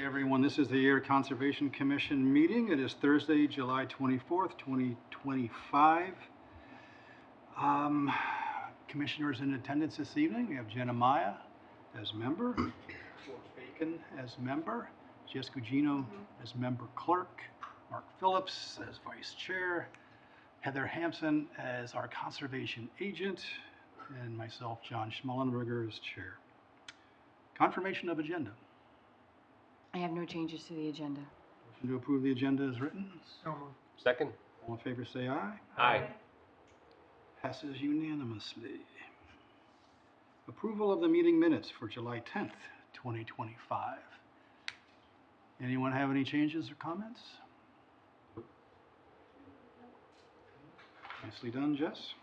Everyone, this is the Ayer Conservation Commission meeting. It is Thursday, July 24th, 2025. Commissioners in attendance this evening. We have Jenna Maya as member, George Bacon as member, Jess Gugino as member clerk, Mark Phillips as vice chair, Heather Hampson as our conservation agent, and myself, John Schmallenberger, as chair. Confirmation of agenda. I have no changes to the agenda. Motion to approve the agenda as written. So moved. Second. All in favor say aye. Aye. Passes unanimously. Approval of the meeting minutes for July 10th, 2025. Anyone have any changes or comments? Nicely done, Jess.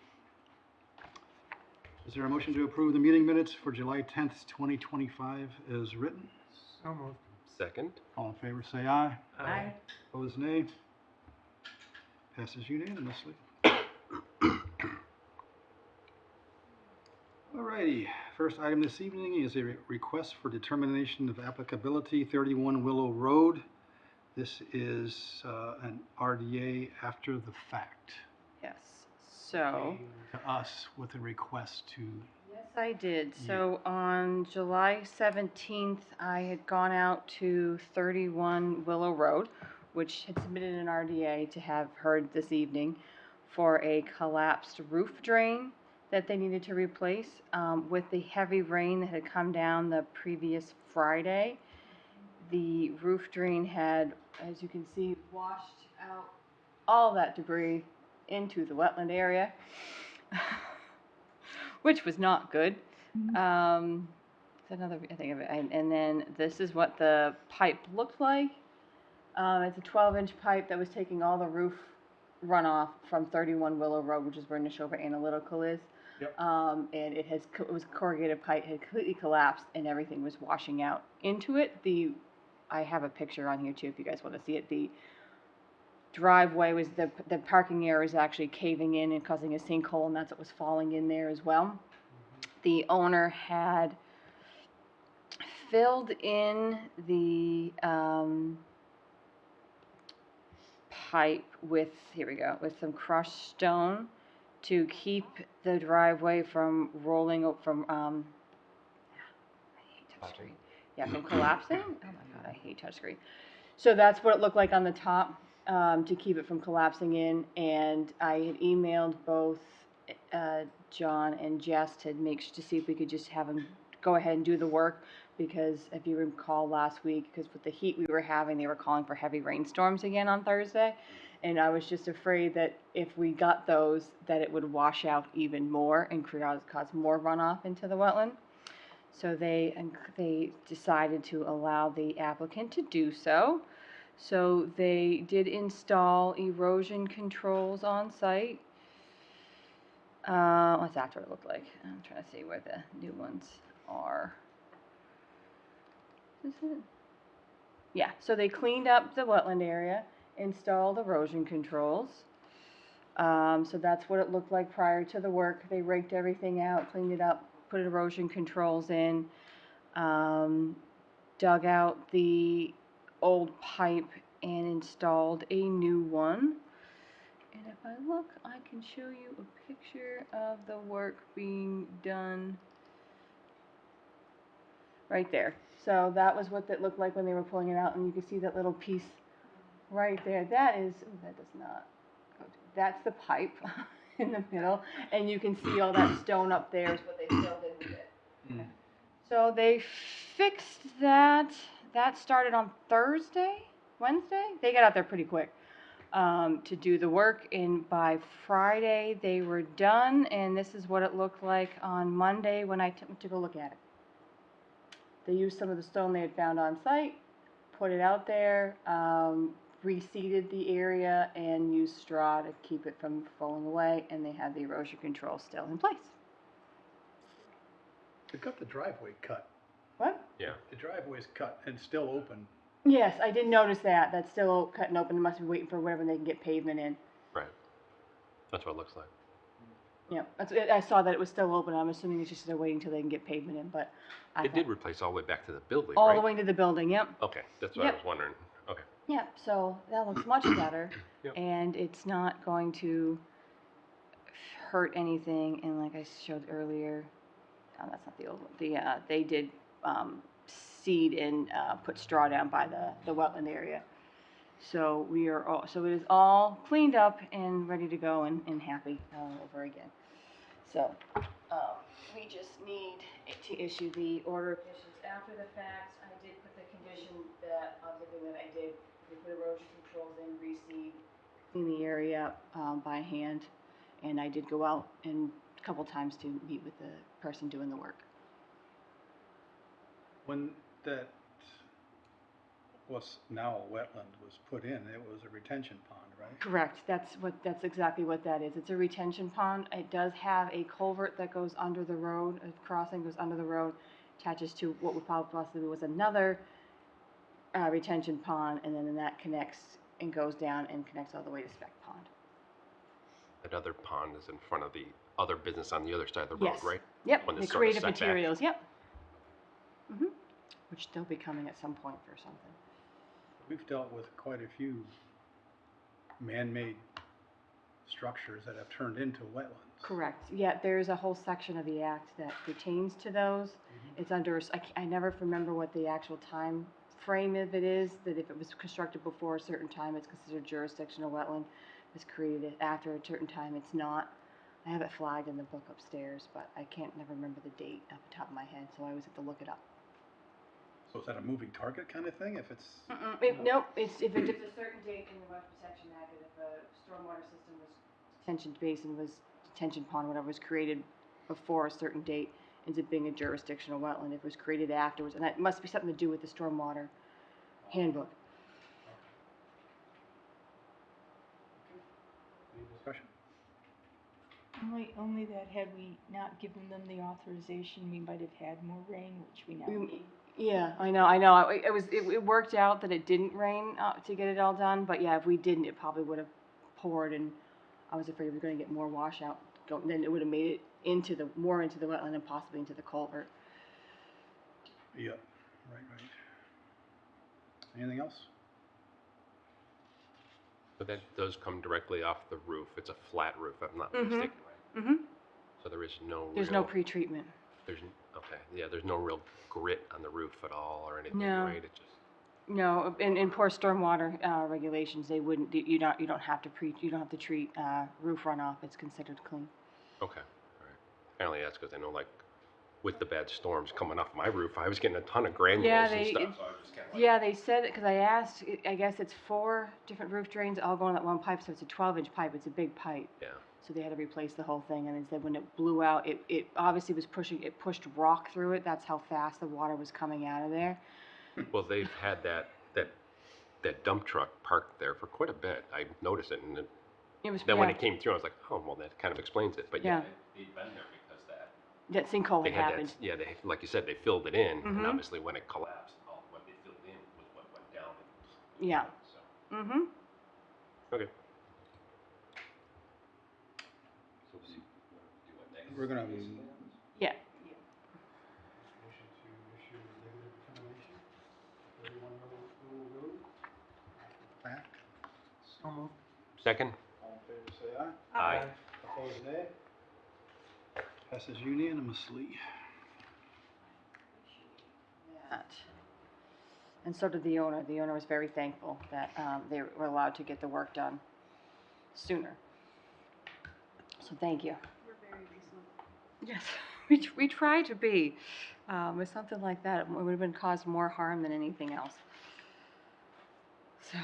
Is there a motion to approve the meeting minutes for July 10th, 2025 as written? So moved. Second. All in favor say aye. Aye. Opposed, nay. Passes unanimously. Alrighty, first item this evening is a request for determination of applicability, 31 Willow Road. This is an RDA after the fact. Yes. So. To us with a request to. Yes, I did. So on July 17th, I had gone out to 31 Willow Road, which had submitted an RDA to have heard this evening for a collapsed roof drain that they needed to replace. With the heavy rain that had come down the previous Friday, the roof drain had, as you can see, washed out all that debris into the wetland area, which was not good. It's another thing of it. And then this is what the pipe looked like. It's a 12-inch pipe that was taking all the roof runoff from 31 Willow Road, which is where Neshoba Analytical is. Yep. And it was corrugated pipe, had completely collapsed, and everything was washing out into it. I have a picture on here too if you guys want to see it. The driveway was the parking area was actually caving in and causing a sinkhole, and that's what was falling in there as well. The owner had filled in the pipe with, here we go, with some crushed stone to keep the driveway from rolling from I hate touchscreen. Yeah, from collapsing. Oh my god, I hate touchscreen. So that's what it looked like on the top, to keep it from collapsing in. And I had emailed both John and Jess to see if we could just have them go ahead and do the work, because if you recall last week, because with the heat we were having, they were calling for heavy rainstorms again on Thursday. And I was just afraid that if we got those, that it would wash out even more and cause more runoff into the wetland. So they decided to allow the applicant to do so. So they did install erosion controls on site. What's after it look like? I'm trying to see where the new ones are. Is this it? Yeah, so they cleaned up the wetland area, installed erosion controls. So that's what it looked like prior to the work. They raked everything out, cleaned it up, put erosion controls in, dug out the old pipe and installed a new one. And if I look, I can show you a picture of the work being done right there. So that was what that looked like when they were pulling it out, and you can see that little piece right there. That is, that does not go to, that's the pipe in the middle, and you can see all that stone up there is what they filled in with it. Okay. So they fixed that. That started on Wednesday? They got out there pretty quick to do the work, and by Friday they were done, and this is what it looked like on Monday when I took a look at it. They used some of the stone they had found on site, put it out there, reseeded the area, and used straw to keep it from falling away, and they had the erosion control still in place. They've got the driveway cut. What? Yeah. The driveway's cut and still open. Yes, I did notice that. That's still cut and open. They must be waiting for whatever they can get pavement in. Right. That's what it looks like. Yeah, I saw that it was still open. I'm assuming it's just they're waiting till they can get pavement in, but I It thought, did replace all the way back to the building, all right? the way to the building, yep. Okay, that's what I Yep. was wondering. Okay. Yep, so that looks much better. Yep. And it's not going to hurt anything, and like I showed earlier, oh, that's not the old one, they did, seed and, put straw down by the wetland area. So so it is all cleaned up and ready to go and happy all over again. So, we just need to issue the order of conditions after the fact. I did put the condition that, on everything that I did, we put erosion controls in, reseed, clean the area up, by hand. And I did go out and a couple times to meet with the person doing the work. When that was now a wetland was put in, it was a retention pond, right? Correct, that's exactly what that is. It's a retention pond. It does have a culvert that goes under the road, a crossing goes under the road, attaches to what would possibly was another, retention pond, and then that connects and goes down and connects all the way to Speck Pond. That other pond is in front of the other business on the other side of the road, Yes. right? Yep, One the that's sort of creative set back. materials, yep. Which they'll be coming at some point for something. We've dealt with quite a few man-made structures that have turned into wetlands. Correct, yeah, there's a whole section of the act that pertains to those. It's under, I never remember what the actual time frame of it is, that if it was constructed before a certain time, it's considered jurisdictional wetland. If it's created after a certain time, it's not. I have it flagged in the book upstairs, but I can't never remember the date off the top of my head, so I always have to look it up. So is that a moving target kind of thing, if it's? Nope, if it's a certain date in the Wetland Protection Act, and if a stormwater system was, detention basin was, detention pond, whatever, was created before a certain date, ends up being a jurisdictional wetland. If it was created afterwards, and that must be something to do with the stormwater handbook. Any discussion? Only that had we not given them the authorization, we might have had more rain, which we now need. Yeah, I know. It worked out that it didn't rain to get it all done, but yeah, if we didn't, it probably would have poured, and I was afraid we were going to get more washout. Then it would have made it more into the wetland and possibly into the culvert. Yep, right. Anything else? But that does come directly off the roof. It's a flat roof, if I'm not mistaken, right? Mm-hmm. So there is no There's real, no pre-treatment. okay, yeah, there's no real grit on the roof at all or anything, No. right? It just, No, in poor stormwater regulations, they wouldn't. You don't have to treat roof runoff. It's considered clean. okay, all right. I only ask because I know, like, with the bad storms coming off my roof, I was getting a ton of granules and stuff. So I was just kind of like, Yeah, they said it because I asked. I guess it's 4 different roof drains all going on that one pipe, so it's a 12-inch pipe. It's a big pipe. yeah. So they had to replace the whole thing, and they said when it blew out, it obviously was pushed rock through it. That's how fast the water was coming out of there. Well, they've had that dump truck parked there for quite a bit. I noticed it, and then when it came through, I was like, oh, well, that kind of explains it. But yeah, they've been there because that sinkhole they had had happened. that, yeah, they, like you said, they filled it in, and Mhm. obviously when it collapsed, what they filled in was what went down. Yeah. So, Mm-hmm. okay. We're gonna. Yeah. Motion to issue a negative determination, 31 Little Road, after the fact. Second? All in favor, say aye. Aye. Opposed, nay. Passes unanimously. That. And so did the owner. The owner was very thankful that they were allowed to get the work done sooner. So thank you. We're very reasonable. Yes, we try to be. With something like that, it would have been caused more harm than anything else. So.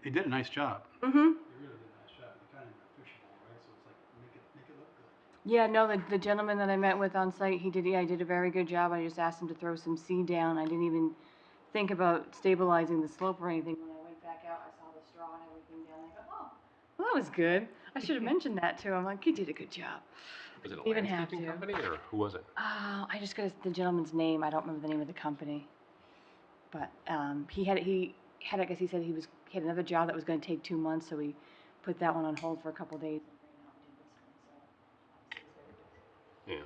They did a nice job. Mm-hmm. They really did a nice job. They're kind of official, right? So it's like, make it look good. Yeah, no, the gentleman that I met with on site, he did a very good job. I just asked him to throw some seed down. I didn't even think about stabilizing the slope or anything. When I went back out, I saw the straw and everything down there. I go, oh, well, that was good. I should have mentioned that to him. Like, he did a good job. Was it a Even have landscaping to. company, or who was it? I just got the gentleman's name. I don't remember the name of the company. But he had, I guess he said he had another job that was going to take 2 months, so he put that one on hold for a couple days. Yeah.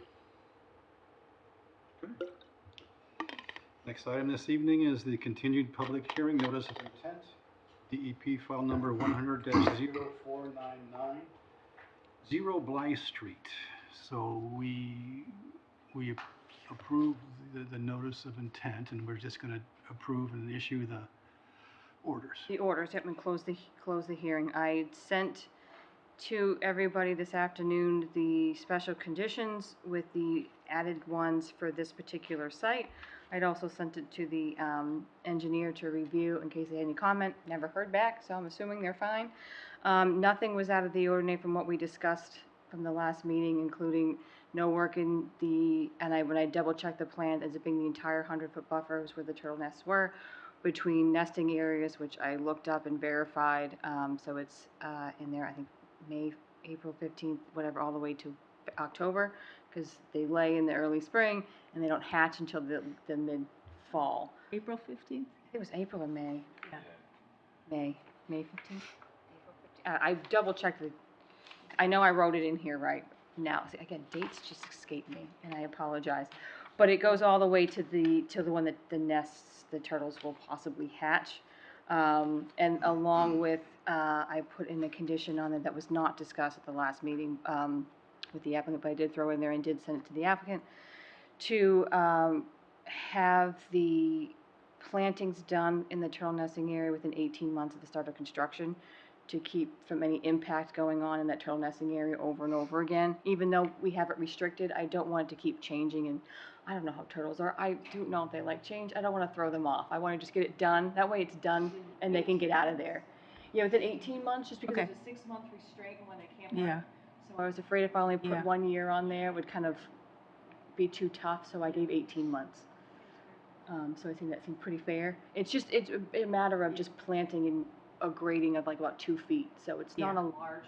Okay. Next item this evening is the continued public hearing notice of intent, DEP file number 100-0499, 0 Bly Street. So we approve the notice of intent, and we're just going to approve and issue the orders. The orders, yep, and close the hearing. I sent to everybody this afternoon the special conditions with the added ones for this particular site. I'd also sent it to the engineer to review in case they had any comment. Never heard back, so I'm assuming they're fine. Nothing was out of the ordinary from what we discussed from the last meeting, including no work in the, when I double checked the plan, as it being the entire 100-foot buffers where the turtle nests were, between nesting areas, which I looked up and verified, so it's in there, I think, April 15th, whatever, all the way to October, because they lay in the early spring and they don't hatch until the mid-fall. April 15th? I think it was April or May. Yeah. May 15th? April 15th. I double checked I know I wrote it in here right now. See, again, dates just escape me, and I apologize. But it goes all the way to the one that the nests, the turtles will possibly hatch. And along with, I put in a condition on it that was not discussed at the last meeting with the applicant, but I did throw in there and did send it to the applicant to have the plantings done in the turtle nesting area within 18 months of the start of construction, to keep from any impact going on in that turtle nesting area over and over again. Even though we have it restricted, I don't want it to keep changing, and I don't know how turtles are. I do know if they like change. I don't want to throw them off. I want to just get it done. That way it's done and they can get out of there. Yeah, within 18 months, just because Okay. there's a 6-month restraint when they can't work. Yeah. So I was afraid if I only put Yeah. 1 year on there, it would kind of be too tough, so I gave 18 months. So I think that seemed pretty fair. It's a matter of just planting in a grading of like about 2 feet, so it's not Yeah. a large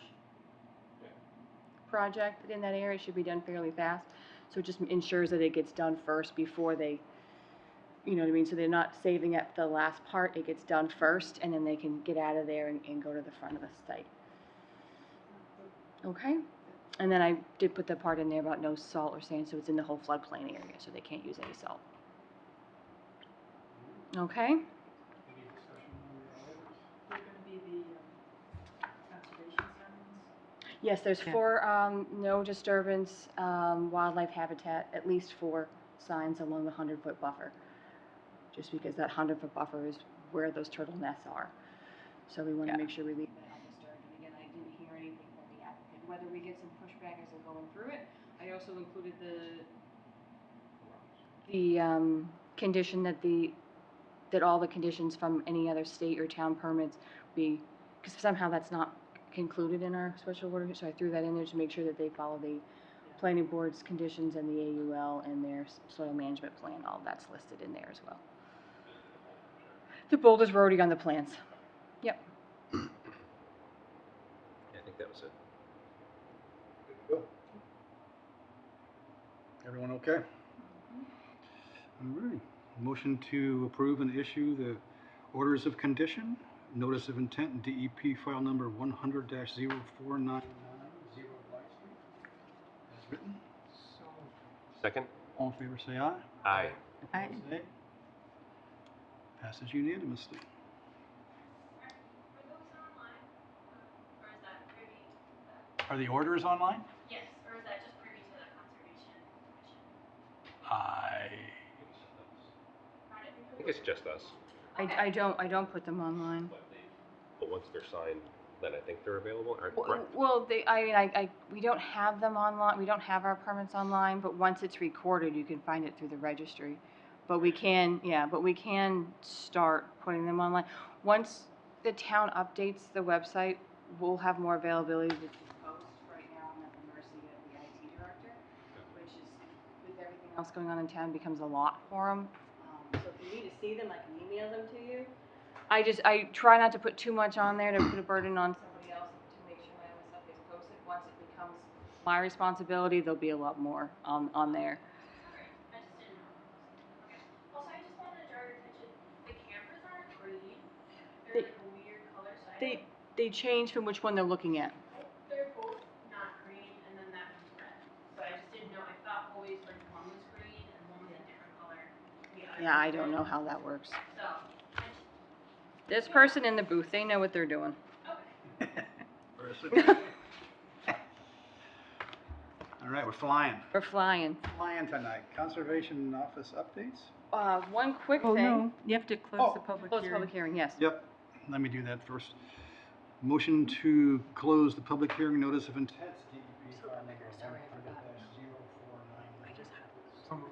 project in that area. It should be done fairly fast. So it just ensures that it gets done first before they, you know what I mean? So they're not saving up the last part. It gets done first, and then they can get out of there and go to the front of the site. Okay? And then I did put the part in there about no salt or sand, so it's in the whole floodplain area, so they can't use any salt. Okay? Any discussion on the orders? They're going to be the conservation signs? Yes, there's Yeah. 4 no disturbance wildlife habitat, at least 4 signs along the 100-foot buffer. Just because that 100-foot buffer is where those turtle nests are. So we want to make sure we leave that undisturbed. And again, I didn't hear anything from the applicant. Whether we get some pushback as they're going through it, I also included the condition that all the conditions from any other state or town permits be, because somehow that's not concluded in our special order, so I threw that in there to make sure that they follow the planning board's conditions and the AUL and their soil management plan. All that's listed in there as well. The boulders were already on the plans. Yep. Yeah, I think that was it. Good to go. Everyone okay? All right. Motion to approve and issue the orders of condition, notice of intent, and DEP file number 100-0499, 0 Bly Street, as written. Second? All in favor, say aye. Aye. Aye. Opposed, nay. Passes unanimously. Were those online, or is that privy to that? Are the orders online? Yes, or is that just privy to the conservation commission? I Pardon? I think it's just us, I don't put them online. but once they're signed, then I think they're available, or, correct? Well, we don't have them online. We don't have our permits online, but once it's recorded, you can find it through the registry. But we can start putting them online. Once the town updates the website, we'll have more availability to post. Right now, I'm at the mercy of the IT director, which is, with everything else going on in town, becomes a lot for him. So if you need to see them, I can email them to you. I try not to put too much on there to put a burden on somebody else to make sure my own stuff gets posted. Once it becomes my responsibility, there'll be a lot more on there. Okay, I just didn't know. Okay. Also, I just wanted to draw your attention, the they change from which one they're looking at. They're both not green, and then that one's red. So I just didn't know. I thought always like one was green and one was a different color. The other Yeah, was I don't red. know how that works. So, This person in the booth, they know what they're doing. All right, we're flying. We're flying. Flying tonight. Conservation Office updates? One quick Oh, thing. no, you have to close the public Close hearing. public hearing, yes. Yep, let me do that first. Motion to close the public hearing notice of intent. DEP file number 100-049.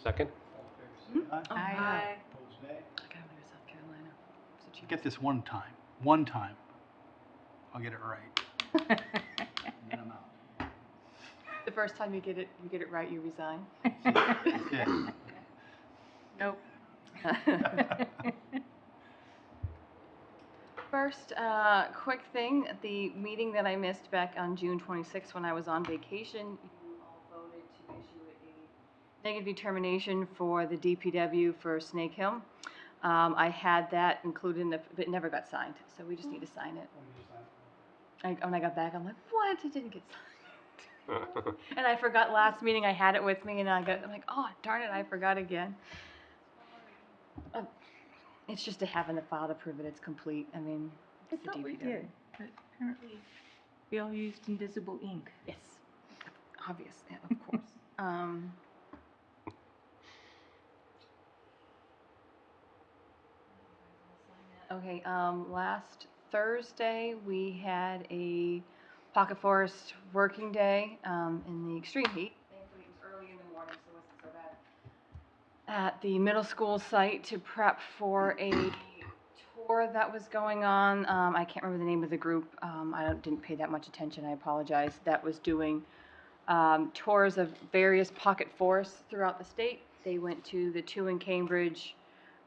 Second? All in favor, say aye. Aye. Opposed, nay. I gotta go to South Carolina. So cheap. Get this one time. One time. I'll get it right. And then I'm out. The first time you get it right, you resign. Yeah. Nope. First, quick thing, the meeting that I missed back on June 26th when I was on vacation, you all voted to issue a negative determination for the DPW for Snake Hill. I had that included in the, but it never got signed, so we just need to sign it. When I got back, I'm like, what? It didn't get signed. And I forgot last meeting I had it with me, and I'm like, oh, darn it, I forgot again. It's just to have in the file to prove that it's complete. I mean, I it's the thought we DPW. did, but apparently we all used invisible ink. Yes, obvious, yeah, of course. Okay, last Thursday, we had a pocket forest working day in the extreme heat. Thankfully, it was early in the morning, so it wasn't so bad. At the middle school site to prep for a tour that was going on. I can't remember the name of the group. Didn't pay that much attention. I apologize. That was doing tours of various pocket forests throughout the state. They went to the two in Cambridge,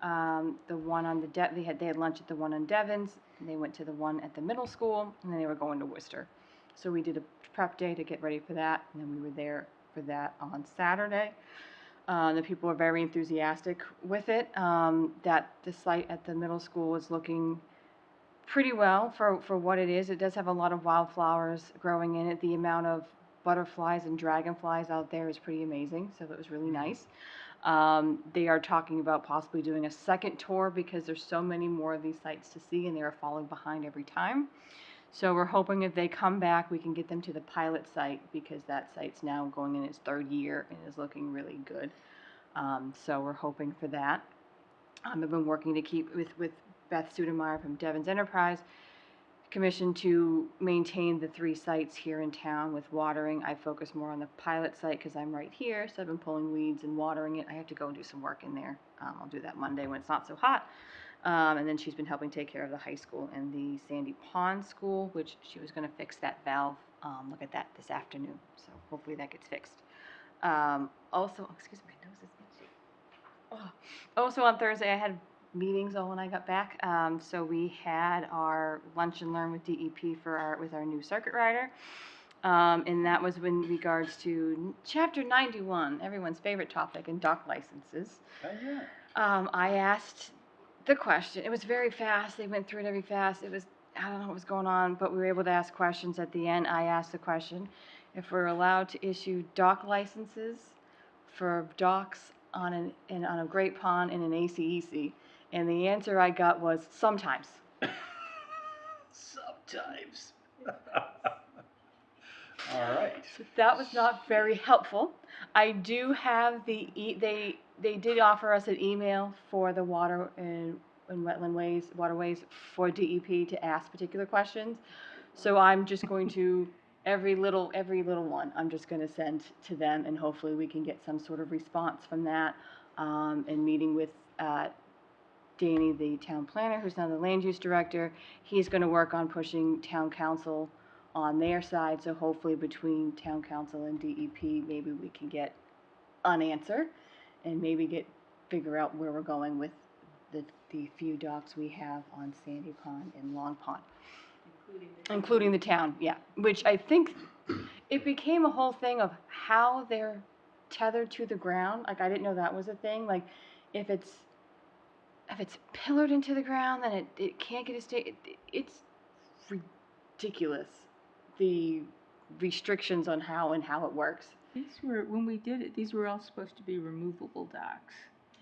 the one on the they had lunch at the one on Devon's, and they went to the one at the middle school, and then they were going to Worcester. So we did a prep day to get ready for that, and then we were there for that on Saturday. The people were very enthusiastic with it. That the site at the middle school is looking pretty well for what it is. It does have a lot of wildflowers growing in it. The amount of butterflies and dragonflies out there is pretty amazing, so that was really nice. They are talking about possibly doing a second tour because there's so many more of these sites to see, and they are falling behind every time. So we're hoping if they come back, we can get them to the pilot site because that site's now going in its third year and is looking really good. So we're hoping for that. I've been working to keep with Beth Sudemeyer from Devon's Enterprise Commission to maintain the 3 sites here in town with watering. I focus more on the pilot site because I'm right here, so I've been pulling weeds and watering it. I have to go and do some work in there. I'll do that Monday when it's not so hot. And then she's been helping take care of the high school and the Sandy Pond School, which she was going to fix that valve. Look at that this afternoon. So hopefully that gets fixed. Also, excuse me, my nose is itchy. Oh. Also on Thursday, I had meetings all when I got back. So we had our lunch and learn with DEP with our new circuit rider. And that was in regards to Chapter 91, everyone's favorite topic, and dock licenses. Oh, yeah. I asked the question. It was very fast. They went through it very fast. I don't know what was going on, but we were able to ask questions at the end. I asked the question if we're allowed to issue dock licenses for docks on a great pond in an ACEC. And the answer I got was sometimes. Sometimes. All right. So that was not very helpful. I do have they did offer us an email for the water and waterways for DEP to ask particular questions. So I'm just going to every little one I'm just going to send to them, and hopefully we can get some sort of response from that. And meeting with Danny, the town planner, who's now the land use director, he's going to work on pushing town council on their side. So hopefully between town council and DEP, maybe we can get an answer and maybe figure out where we're going with the few docks we have on Sandy Pond and Long Pond. Including the town, yeah. Which I think it became a whole thing of how they're tethered to the ground. Like, I didn't know that was a thing. Like, if it's pillared into the ground, then it can't get a stay. It's ridiculous, the restrictions on how it works. These were, when we did it, these were all supposed to be removable docks.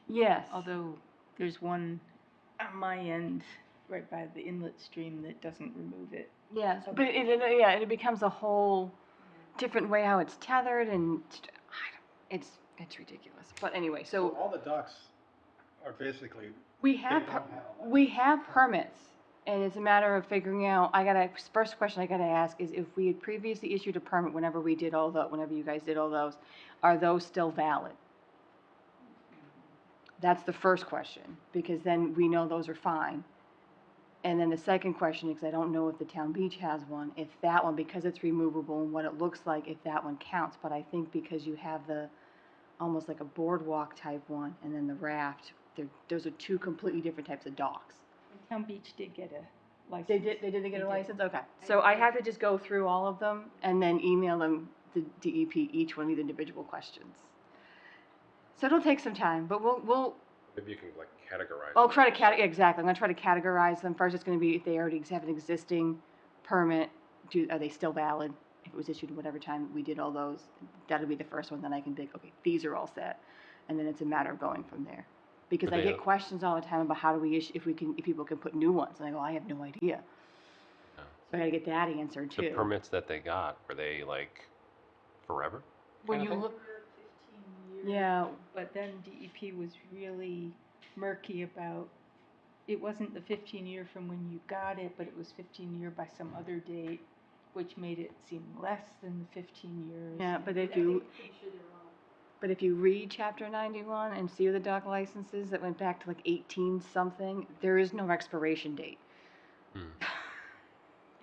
Yes. Although there's one on my end, right by the inlet stream, that doesn't remove it. Yes, but it becomes a whole different way how it's tethered, and it's ridiculous. But anyway, So all the docks are basically, we they have don't have a we have permits, and it's a matter of figuring out. First question I gotta ask is if we had previously issued a permit whenever you guys did all those, are those still valid? That's the first question, because then we know those are fine. And then the second question, because I don't know if the town beach has one, if that one, because it's removable and what it looks like, if that one counts. But I think because you have the, almost like a boardwalk type one, and then the raft, those are two completely different types of docks. And Town Beach did get a license. They did get They a did. license? Okay. So I have to just go through all of them and then email them, the DEP, each one of these individual questions. So it'll take some time, but we'll Maybe you can like categorize. I'll them. try to exactly. I'm gonna try to categorize them. First, it's gonna be if they already have an existing permit, are they still valid? If it was issued whatever time we did all those, that'll be the first one. Then I can think, okay, these are all set, and then it's a matter of going from there. Because I get questions all the time about how do we issue, if people can put new ones, and I go, I have no idea. Yeah. So I gotta get that answered too. The permits that they got, were they like forever? When kind you of look, 15 years. yeah, But then DEP was really murky about, it wasn't the 15-year from when you got it, but it was 15-year by some other date, which made it seem less than the 15 years. yeah, but if I you. think I'm pretty sure they're wrong. But if you read Chapter 91 and see the dock licenses that went back to like 18 something, there is no expiration date. Hmm.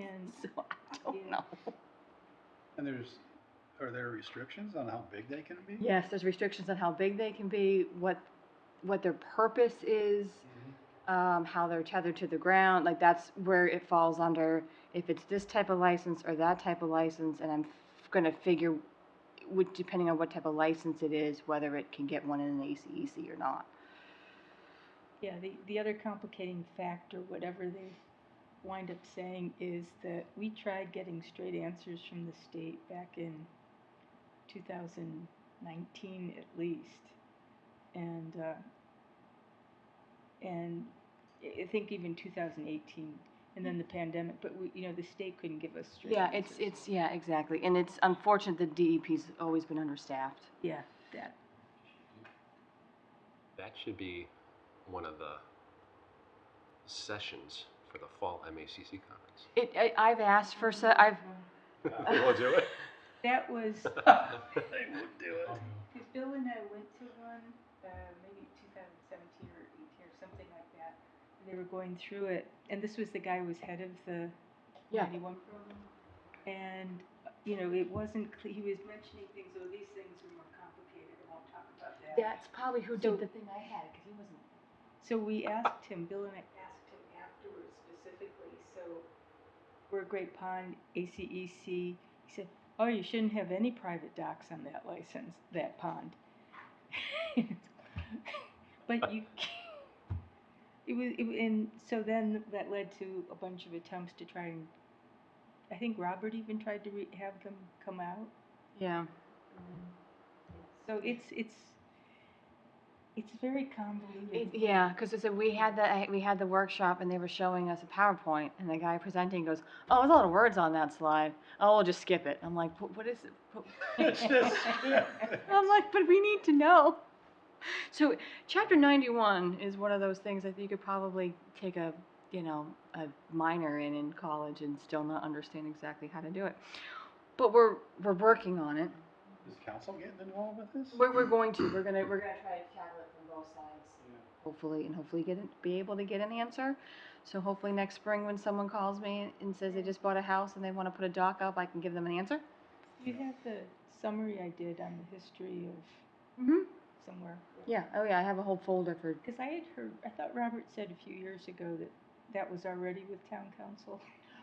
And So I don't Yeah. know. and are there restrictions on how big they can be? Yes, there's restrictions on how big they can be, what their purpose is, how they're tethered to the ground. Like that's where it falls under. If it's this type of license or that type of license, and I'm gonna figure, depending on what type of license it is, whether it can get one in an ACEC or not. yeah, the other complicating factor, whatever they wind up saying, is that we tried getting straight answers from the state back in 2019 at least, and I think even 2018, and then the pandemic. But the state couldn't give us straight Yeah, answers. it's yeah, exactly, and it's unfortunate that DEP's always been understaffed. Yeah, that. That should be one of the sessions for the fall MACC conference. I've asked for We'll do it. That was, They would do it. because Bill and I went to one, maybe 2017 or 18 or something like that. They were going through it, and this was the guy who was head of the Yeah. 91 program. And, it wasn't, he was mentioning things, oh, these things are more complicated, I won't talk about that. That's probably who So- did the thing I had, because he wasn't. So we asked him, Bill and I asked him afterwards specifically, so we're a Great Pond, ACEC. He said, oh, you shouldn't have any private docks on that license, that pond. But and so then that led to a bunch of attempts to try and, I think Robert even tried to have them come out. Yeah. So it's very convoluted. Yeah, because we had the workshop and they were showing us a PowerPoint, and the guy presenting goes, "Oh, there's a lot of words on that slide. Oh, we'll just skip it." I'm like, "What is it?" It's just, I'm like, "But we need to know." So, Chapter 91 is one of those things that you could probably take a minor in college and still not understand exactly how to do it. But we're working on it. Is council getting involved with this? We're going to. We're gonna try to tackle it from both sides. Hopefully be able to get an answer. So hopefully next spring when someone calls me and says they just bought a house and they want to put a dock up, I can give them an answer. You have the summary I did on the history of Mm-hmm. somewhere. Yeah. Oh yeah. I have a whole folder for. Because I thought Robert said a few years ago that was already with town council.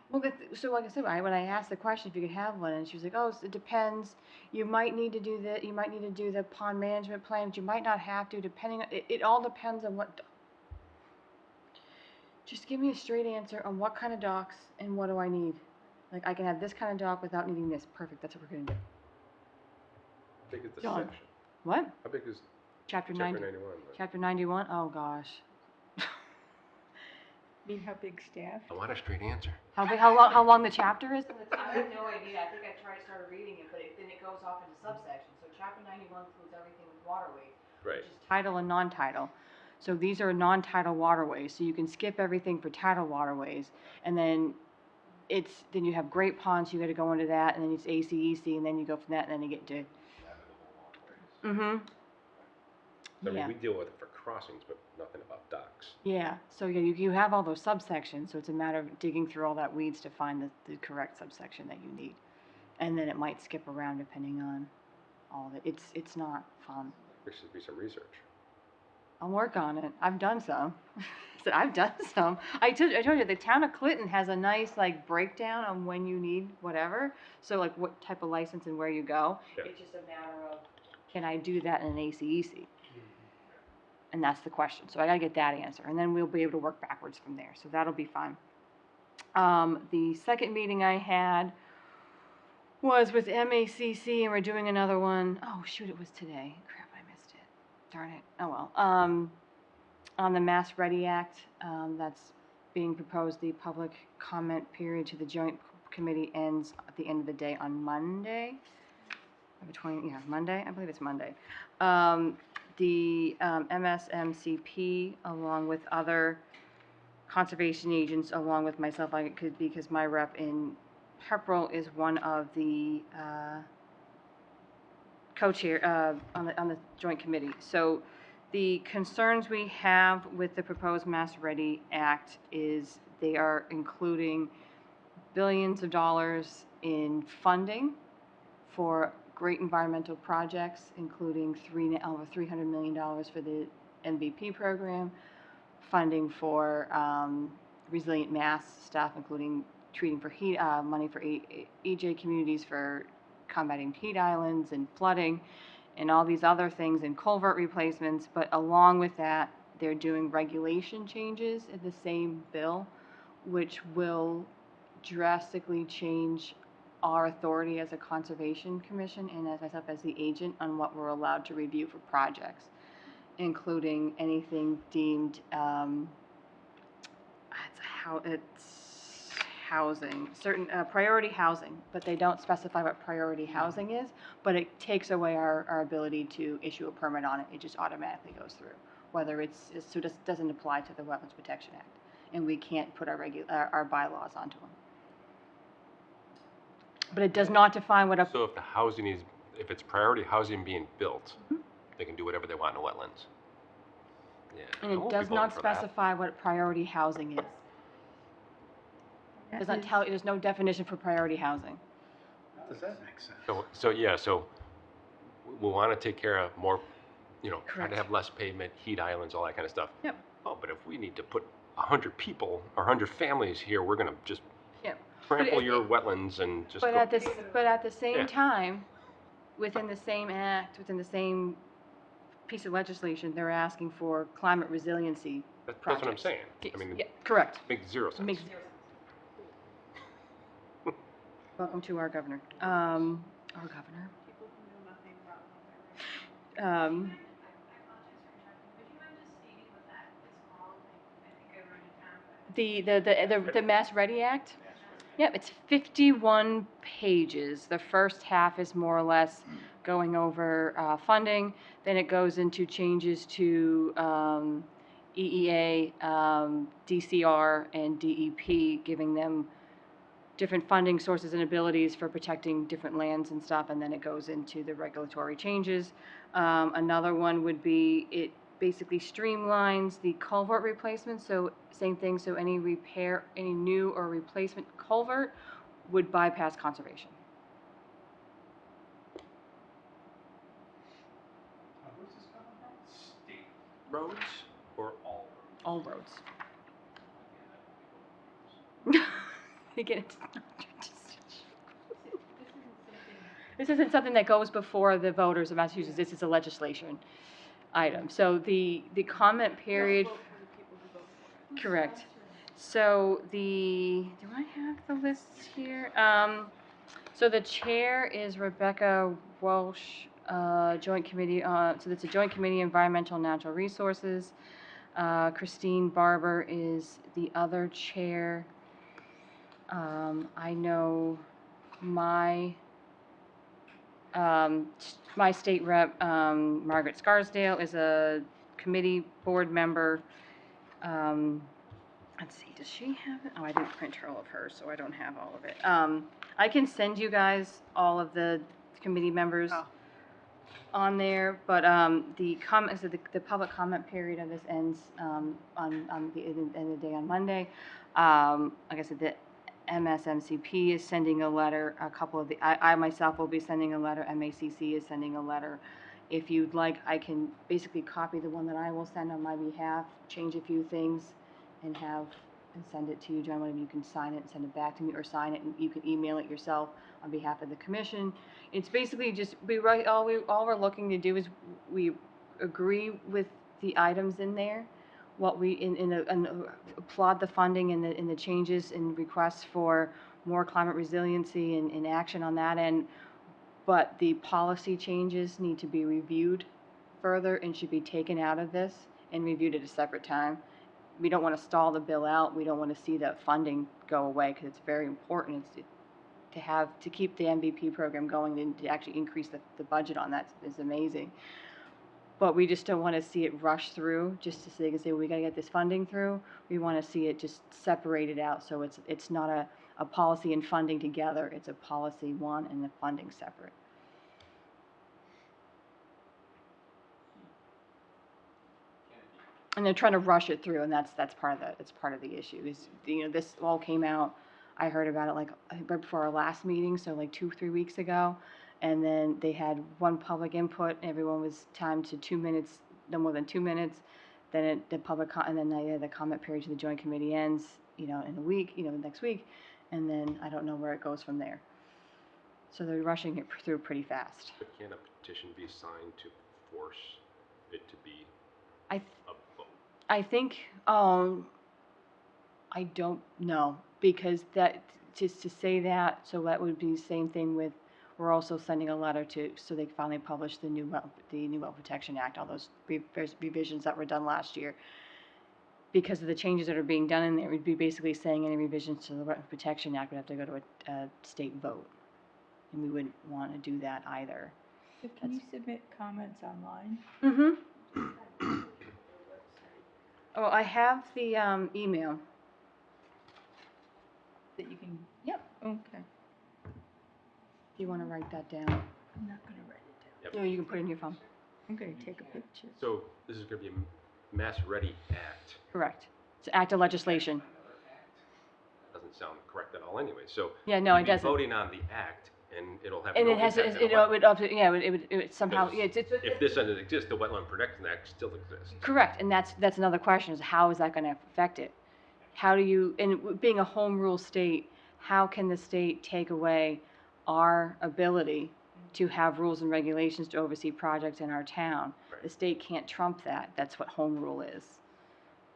Well, so like I said, when I asked the question if you could have one, and she was like, "Oh, it depends. You might need to do that. You might need to do the pond management plan. But you might not have to, depending. It all depends on what." Just give me a straight answer on what kind of docks and what do I need. Like, I can have this kind of dock without needing this. Perfect, that's what we're gonna do. How big is the Done. section? What? How big is Chapter chapter 90. 91? Chapter 91? Oh, gosh. I mean, how big staff? I want a straight answer. How long the chapter is? I have no idea. I think I started reading it, but then it goes off into subsections. So chapter 91 includes everything with waterways, Right. which is tidal and non-tidal. So these are non-tidal waterways. So you can skip everything for tidal waterways, and then then you have great ponds. You got to go into that, and then it's ACEC, and then you go from that, and then you get to. Mm-hmm. So, I mean, Yeah. we deal with it for crossings, but nothing about docks. Yeah, so yeah, you have all those subsections, so it's a matter of digging through all that weeds to find the correct subsection that you need. And then it might skip around depending on all of it. It's not fun. There should be some research. I'll work on it. I've done some. I said, I've done some. I told you, the town of Clinton has a nice like breakdown on when you need whatever. So like what type of license and where you go. Yeah. It's just a matter of, can I do that in an ACEC? And that's the question. So I gotta get that answer, and then we'll be able to work backwards from there. So that'll be fun. The second meeting I had was with MACC, and we're doing another one. Oh shoot, it was today. Crap, I missed it. Darn it. Oh well. On the Mass Ready Act, that's being proposed. The public comment period to the Joint Committee ends at the end of the day on Monday. Monday. I believe it's Monday. The MSMCP, along with other conservation agents, along with myself, because my rep in Pepperell is one of the co-chair on the joint committee. So the concerns we have with the proposed Mass Ready Act is they are including billions of dollars in funding for great environmental projects, including over $300 million for the MVP program, funding for resilient mass stuff, including treating for heat, money for EJ communities for combating heat islands and flooding, and all these other things, and culvert replacements. But along with that, they're doing regulation changes in the same bill, which will drastically change our authority as a conservation commission and as myself as the agent on what we're allowed to review for projects, including anything deemed it's housing, certain priority housing, but they don't specify what priority housing is, but it takes away our ability to issue a permit on it. It just automatically goes through, whether it doesn't apply to the Wetlands Protection Act, and we can't put our bylaws onto them. But it does not define what a. So if it's priority housing being built, they can do whatever they want in the wetlands. Yeah. And it does not specify what priority housing is. It does not tell, there's no definition for priority housing. How does that make sense? So we want to take care of more, try Correct. to have less pavement, heat islands, all that kind of stuff. Yep. Oh, but if we need to put 100 people or 100 families here, we're going to just Yep. trample your wetlands and just But go. at the same Yeah. time, within the same act, within the same piece of legislation, they're asking for climate resiliency That's projects. what I'm saying. I mean, Yeah, correct. makes zero sense. Makes 0 sense. Welcome to our governor. Our governor. People who know nothing about Um, I apologize for interrupting. Would you mind just stating what that is called? I think I wrote it down, but. the Mass Ready Act? Yep, it's 51 pages. The first half is more or less going over funding. Then it goes into changes to EEA, DCR, and DEP, giving them different funding sources and abilities for protecting different lands and stuff. And then it goes into the regulatory changes. Another one would be it basically streamlines the culvert replacement. So same thing, so any new or replacement culvert would bypass conservation. Where's this coming from? State Roads or all roads? All roads. Again, this isn't something that goes before the voters of Massachusetts. This is a legislation item. So the comment period. Correct. So do I have the lists here? So the chair is Rebecca Welsh, Joint Committee, so that's a Joint Committee, Environmental and Natural Resources. Christine Barber is the other chair. I know my my state rep, Margaret Scarsdale, is a committee board member. Let's see, does she have it? Oh, I didn't print all of hers, so I don't have all of it. I can send you guys all of the committee members on there, but the comments, the public comment period of this ends on the end of the day on Monday. Like I said, the MSMCP is sending a letter. A couple of I myself will be sending a letter. MACC is sending a letter. If you'd like, I can basically copy the one that I will send on my behalf, change a few things, and send it to you, John. Whether you can sign it and send it back to me, or sign it and you can email it yourself on behalf of the commission. It's basically just all we're looking to do is we agree with the items in there, what we applaud the funding and the changes and requests for more climate resiliency and action on that end. But the policy changes need to be reviewed further and should be taken out of this and reviewed at a separate time. We don't want to stall the bill out. We don't want to see that funding go away because it's very important to keep the MVP program going and to actually increase the budget on that is amazing. But we just don't want to see it rush through just to say, well, we got to get this funding through. We want to see it just separated out so it's not a policy and funding together. It's a policy one and the funding separate. And they're trying to rush it through, and that's part of the issue. Is this all came out. I heard about it right before our last meeting, so 2-3 weeks ago, and then they had one public input. Everyone was timed to 2 minutes, no more than 2 minutes. Then the comment period to the joint committee ends, in a week, next week, and then I don't know where it goes from there. So they're rushing it through pretty fast. But can a petition be signed to force it to be a vote? I think, I don't know, because that, just to say that, so that would be the same thing with, we're also sending a letter so they finally publish the new Well Protection Act, all those revisions that were done last year. Because of the changes that are being done in there, it would be basically saying any revisions to the Well Protection Act would have to go to a state vote. And we wouldn't want to do that either. So can you submit comments online? Mm-hmm. Oh, I have the email. That you can. Yep. Okay. If you want to write that down. I'm not going to write it down. Yep. No, you can put it in your phone. I'm going to take a picture. So this is going to be a Mass Ready Act. Correct. It's an act of legislation. Doesn't sound correct at all anyway. So Yeah, no, you'd it be doesn't. voting on the act, and it'll have And no it has, impact on the wetland. it would somehow, Because if this doesn't exist, the Wetland Protection Act still exists. correct, and that's another question, is how is that going to affect it? How do you, and being a home rule state, how can the state take away our ability to have rules and regulations to oversee projects in our town? Right. The state can't trump that. That's what home rule is.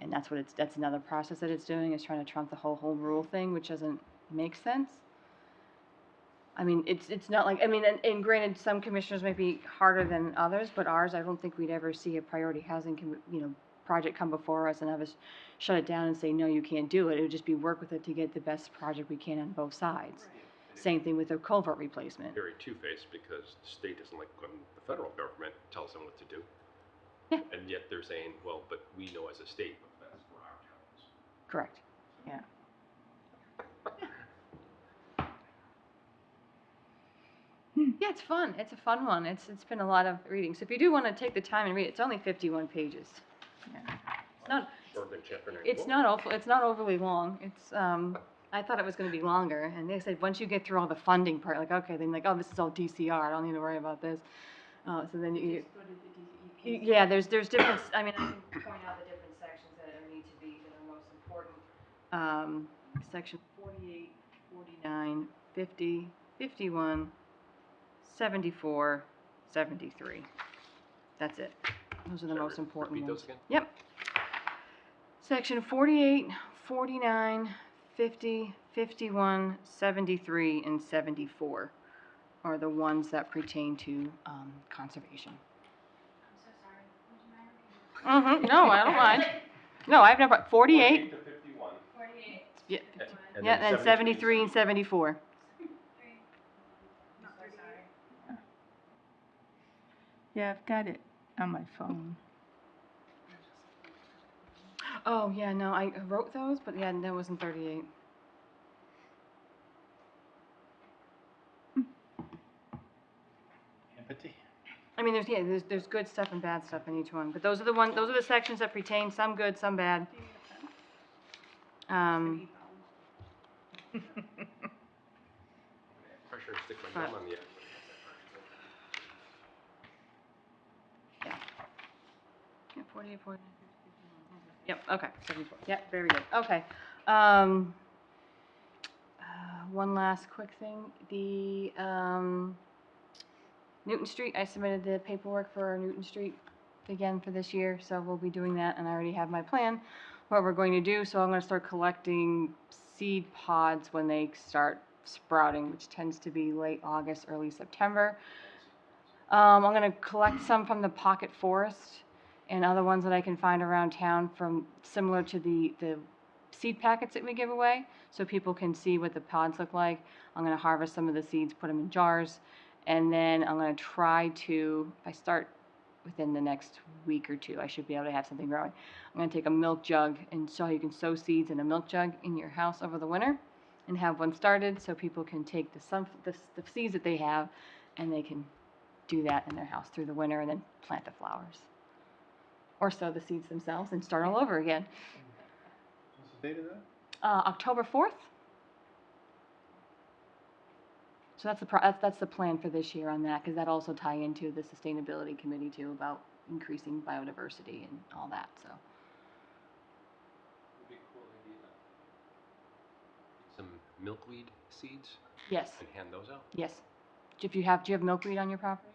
And that's another process that it's doing, is trying to trump the whole home rule thing, which doesn't make sense. I mean, it's not like, I mean, and granted, some commissioners might be harder than others, but ours, I don't think we'd ever see a priority housing, project come before us and have us shut it down and say, no, you can't do it. It would just be work with it to get the best project we can on both sides. Right. Same thing with the culvert replacement. Very two-faced, because the state doesn't like when the federal government tells them what to do. Yeah. And yet they're saying, well, but we know as a state what's best for our towns. Correct. Yeah. Yeah, it's fun. It's a fun one. It's been a lot of reading. So if you do want to take the time and read it, it's only 51 pages. Yeah. It's not. Shorter than chapter 9. It's not overly long. It's I thought it was going to be longer, and they said once you get through all the funding part, okay, then oh, this is all DCR. I don't need to worry about this. So then you. Just go to the DCEP. Yeah, there's different. I mean, I can point out the different sections that need to be that are most important. Section 48, 49, 50, 51. 74, 73. That's it. Those are the most important Repeat ones. those again? Yep. Section 48, 49, 50, 51, 73, and 74 are the ones that pertain to conservation. I'm so sorry. Would you mind repeating? No, I don't mind. No, I have no problem. 48. to 51. 48. Yeah, 51. yeah, and 73 and 74. I'm so sorry. Yeah, I've got it on my phone. Oh, yeah, no, I wrote those, but yeah, that wasn't 38. Empathy. I mean, there's good stuff and bad stuff in each one, but those are the sections that pertain, some good, some bad. Pressure to stick my But- gum on the. Yeah, 48, 49, 50, 51. Yep, okay, 74. Yep, very good. Okay. One last quick thing. The Newton Street, I submitted the paperwork for Newton Street again for this year, so we'll be doing that, and I already have my plan, what we're going to do. So I'm going to start collecting seed pods when they start sprouting, which tends to be late August, early September. I'm going to collect some from the pocket forest and other ones that I can find around town from similar to the seed packets that we give away, so people can see what the pods look like. I'm going to harvest some of the seeds, put them in jars, and then I'm going to try to, if I start within the next week or two, I should be able to have something growing. I'm going to take a milk jug, and so you can sow seeds in a milk jug in your house over the winter and have one started so people can take the seeds that they have and they can do that in their house through the winter and then plant the flowers. Or sow the seeds themselves and start all over again. What's the date of that? October 4th. So that's the plan for this year on that, because that also tie into the sustainability committee too about increasing biodiversity and all that. So. Would be a cool idea. Some milkweed seeds Yes. and hand those out. Yes. Do you have milkweed on your property?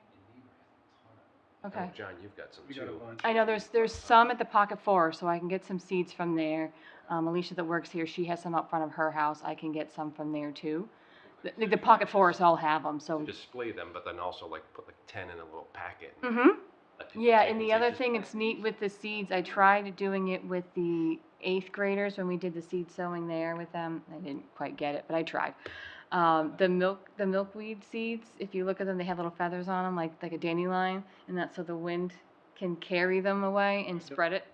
Okay. Oh, John, you've got some We got a too. bunch. I know there's some at the pocket forest, so I can get some seeds from there. Alicia that works here, she has some up front of her house. I can get some from there too. The pocket forests all have them, so. Display them, but then also like put like 10 in a little packet. Mm-hmm. Let people Yeah, take and the say, other "Just thing plant that's neat with the seeds, I tried doing it with the 8th graders when we did the seed sowing there with them. I didn't quite get it, but I tried. The milkweed seeds, if you look at them, they have little feathers on them, like a dandelion, and that's so the wind can carry them away and spread it.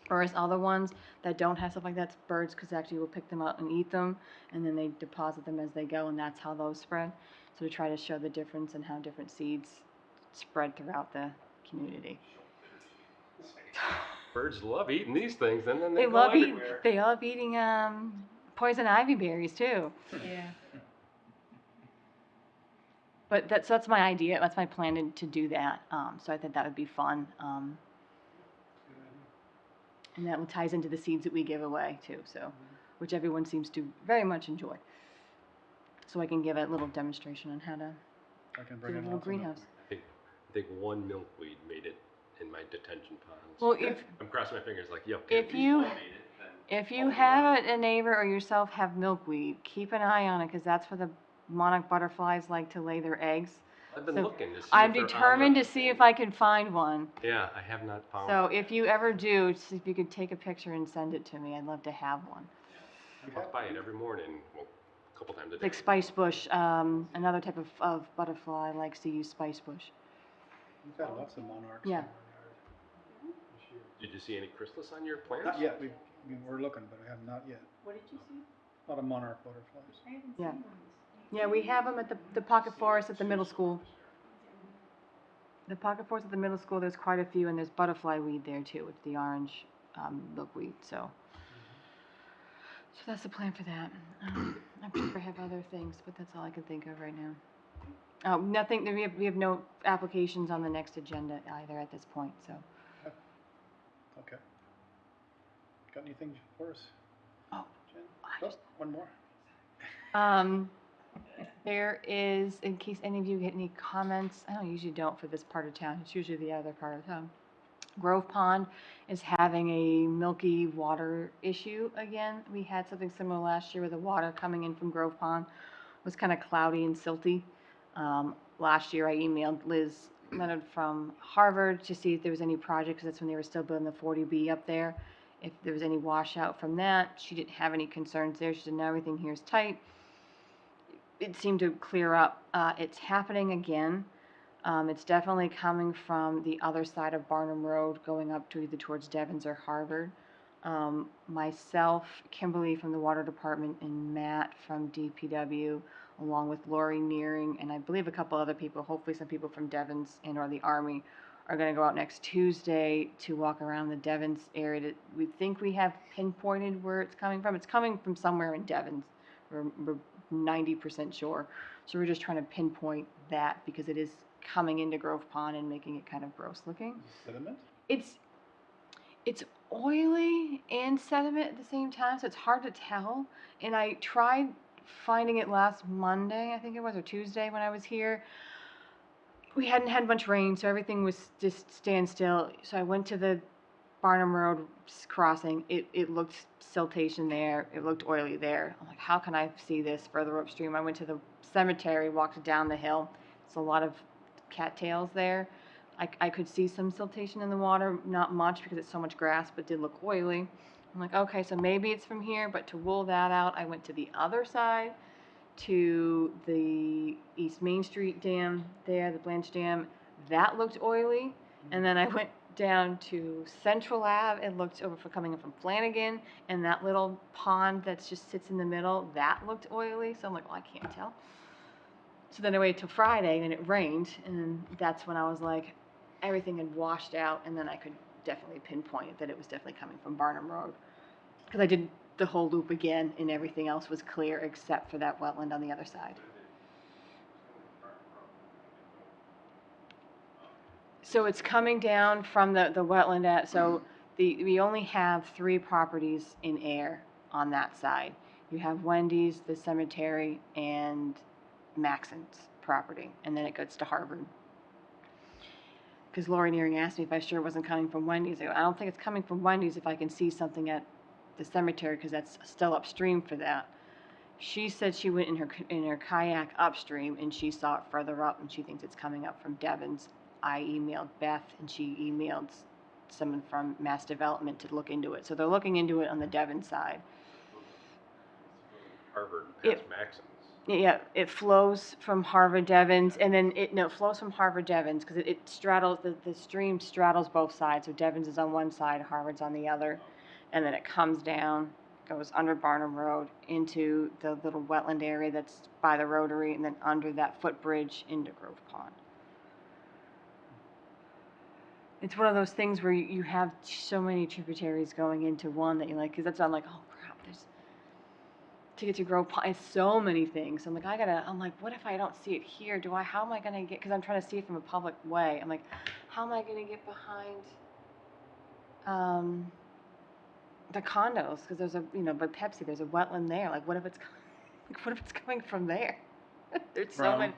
Whereas other ones that don't have stuff like that, birds because actually will pick them up and eat them, and then they deposit them as they go, and that's how those spread. So to try to show the difference and how different seeds spread throughout the community. Birds love eating these things, and then They go love everywhere. eating poison ivy berries too. Yeah. But that's my idea. That's my plan to do that. So I think that would be fun. And that ties into the seeds that we give away too. So, which everyone seems to very much enjoy. So I can give a little demonstration on how to I can do bring a in little lots of greenhouse. milkweed. I think one milkweed made it in my detention ponds. Well, I'm crossing my fingers like, yeah, okay, if at least you- one made it, then if you only have one. a neighbor or yourself have milkweed, keep an eye on it because that's where the monarch butterflies like to lay their eggs. I've been So looking to see I'm if they're on determined the to see if thing. I can find one. Yeah, I have not found So one. if you ever do, just if you could take a picture and send it to me, I'd love to have one. I walk by it every morning, well, a couple times a It's day. like spice bush, another type of butterfly likes to use spice bush. We've had lots of monarchs Yeah. in our yard this year. Did you see any chrysalis on your plants? Not yet. We were looking, but we have not yet. What did you see? A lot of monarch butterflies. I haven't Yeah. seen one. Yeah, we have them at the pocket forest at the middle school. The pocket forest at the middle school, there's quite a few, and there's butterfly weed there too, it's the orange milkweed, so. So that's the plan for that. I'm sure I have other things, but that's all I can think of right now. Nothing, we have no applications on the next agenda either at this point, so. Okay. Got anything for us? Oh, Jen? I just- One more. There is, in case any of you get any comments, I usually don't for this part of town, it's usually the other part of town. Grove Pond is having a milky water issue again. We had something similar last year where the water coming in from Grove Pond was kind of cloudy and silty. Last year I emailed Liz Leonard from Harvard to see if there was any project, because that's when they were still building the 40B up there. If there was any washout from that. She didn't have any concerns there. She said, no, everything here is tight. It seemed to clear up. It's happening again. It's definitely coming from the other side of Barnum Road, going up to either towards Devon's or Harvard. Myself, Kimberly from the Water Department, and Matt from DPW, along with Lori Nearing, and I believe a couple other people, hopefully some people from Devon's and or the Army, are going to go out next Tuesday to walk around the Devon's area. We think we have pinpointed where it's coming from. It's coming from somewhere in Devon's. We're 90% sure. So we're just trying to pinpoint that because it is coming into Grove Pond and making it kind of gross looking. Sediment? It's oily and sediment at the same time, so it's hard to tell. And I tried finding it last Monday, I think it was, or Tuesday when I was here. We hadn't had much rain, so everything was just standstill. So I went to the Barnum Road crossing. It looked siltation there. It looked oily there. I'm like, how can I see this further upstream? I went to the cemetery, walked down the hill. It's a lot of cattails there. I could see some siltation in the water, not much because it's so much grass, but did look oily. I'm like, okay, so maybe it's from here, but to rule that out, I went to the other side, to the East Main Street Dam there, the Blanche Dam. That looked oily. And then I went down to Central Ave. It looked over for coming in from Flanagan, and that little pond that just sits in the middle, that looked oily. So I'm like, well, I can't tell. So then I waited till Friday, and it rained, and that's when I was like, everything had washed out, and then I could definitely pinpoint that it was definitely coming from Barnum Road. Because I did the whole loop again, and everything else was clear except for that wetland on the other side. So it's coming down from the wetland so we only have 3 properties in Ayer on that side. You have Wendy's, the cemetery, and Maxon's property, and then it goes to Harvard. Because Lori Nearing asked me if I sure wasn't coming from Wendy's. I go, I don't think it's coming from Wendy's if I can see something at the cemetery, because that's still upstream for that. She said she went in her kayak upstream and she saw it further up, and she thinks it's coming up from Devon's. I emailed Beth, and she emailed someone from Mass Development to look into it. So they're looking into it on the Devon side. Harvard past Maxon's. Yeah, it flows from Harvard Devon's, and then it flows from Harvard Devon's because it straddles, the stream straddles both sides. So Devon's is on one side, Harvard's on the other, and then it comes down, goes under Barnum Road into the little wetland area that's by the Rotary, and then under that footbridge into Grove Pond. It's one of those things where you have so many tributaries going into one that you're like, because that's I'm like, oh crap, there's to get to Grove Pond, it's so many things. I'm like, I'm like, what if I don't see it here? How am I gonna get? Because I'm trying to see it from a public way. I'm like, how am I gonna get behind the condos? Because there's by Pepsi, there's a wetland there. Like, what if it's coming from there? There's so many.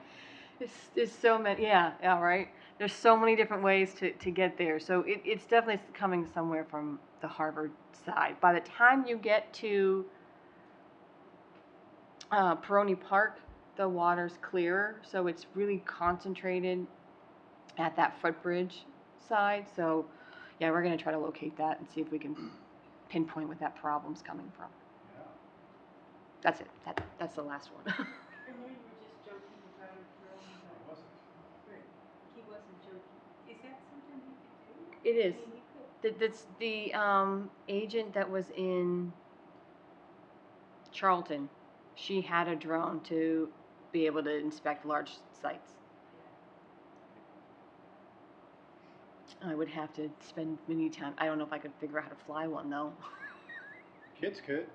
There's so many. Yeah, right. There's so many different ways to get there. So it's definitely coming somewhere from the Harvard side. By the time you get to Peroni Park, the water's clearer, so it's really concentrated at that footbridge side. So, yeah, we're going to try to locate that and see if we can pinpoint what that problem's coming from. Yeah. That's it. That's the last one. I know you were just joking about it throwing, I but wasn't. he wasn't joking. Is that something you could do? It is. I mean, you could. That's the agent that was in Charlton. She had a drone to be able to inspect large sites. I would have to spend many time. I don't know if I could figure out how to fly one though. Kids could.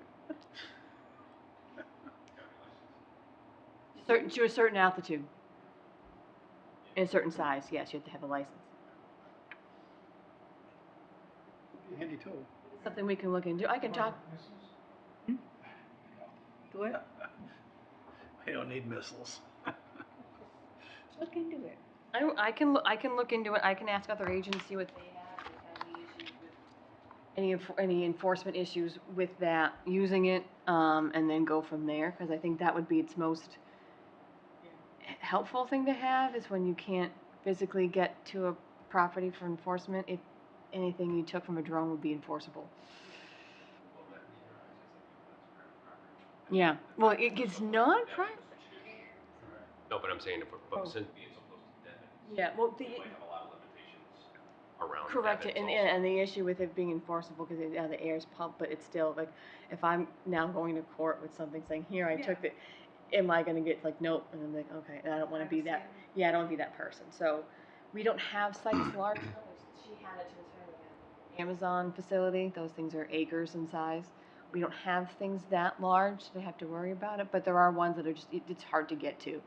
To a certain altitude. And a certain size, yes, you have to have a license. Be a handy tool. Something we can look into. I can talk. What? We don't need missiles. Look into it. I can look into it. I can ask other agents, see what they have. any enforcement issues with that, using it, and then go from there, because I think that would be its most helpful thing to have, is when you can't physically get to a property for enforcement, if anything you took from a drone would be enforceable. Yeah, well, it's not private. No, but I'm saying Oh. since being so close to Devon, Yeah, well, we might have a lot of limitations around correct, Devon's and, also. and the issue with it being enforceable, because the air's pumped, but it's still, like, if I'm now going to court with something saying, here, I took the, am I gonna get, like, nope, and I'm like, okay, and I don't wanna be that, I don't wanna be that person, so, we don't have sites large enough. She had it, she was trying to get Amazon facility, those things are acres in size. We don't have things that large to have to worry about it, but there are ones that are just, it's hard to get to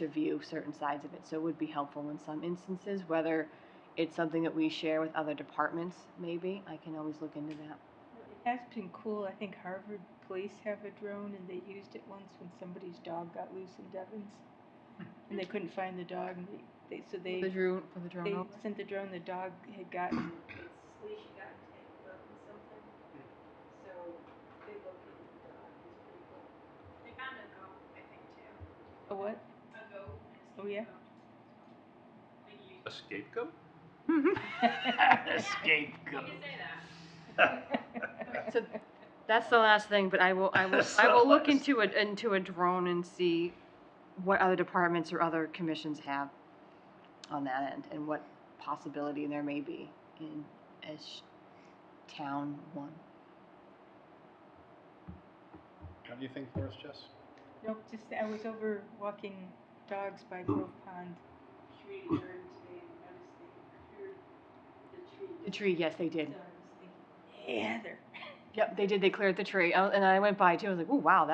view certain sides of it, so it would be helpful in some instances, whether it's something that we share with other departments, maybe, I can always look into that. It has been cool. I think Harvard Police have a drone, and they used it once when somebody's dog got loose in Devon's, and they couldn't find the dog, and they The drone, for the drone they over? sent the drone. The dog had gotten Its leash had gotten tangled up in something, so they located the dog. It was pretty cool. They found a goat, I think, too. a what? A goat. Oh yeah. Like you A scapegoat? Scapegoat. can say that. So, that's the last thing, but I will look into a drone and see what other departments or other commissions have on that end, and what possibility there may be in town one. What do you think for us, Jess? Nope. Just I was over walking dogs by Grove Pond. Tree garden today and noticed they cleared the tree. The tree, yes, they did. So I was thinking, Yeah, there. Yep, they did. They cleared the tree, and I went by too. I was like, "Oh wow,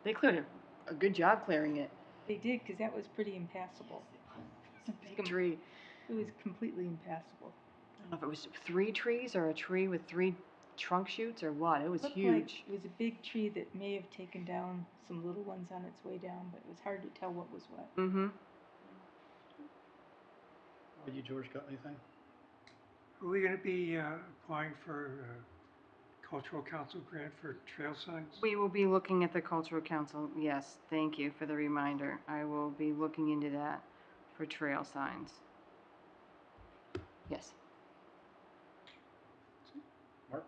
they cleared a good job clearing it." They did, because that was pretty impassable. It's a big tree. It was completely impassable. I don't know if it was 3 trees or a tree with 3 trunk shoots or what. It was Looked huge. like it was a big tree that may have taken down some little ones on its way down, but it was hard to tell what was what. Mm-hmm. Are you, George, got anything? Are we gonna be applying for cultural council grant for trail signs? We will be looking at the cultural council. Yes, thank you for the reminder. I will be looking into that for trail signs. Yes. Mark?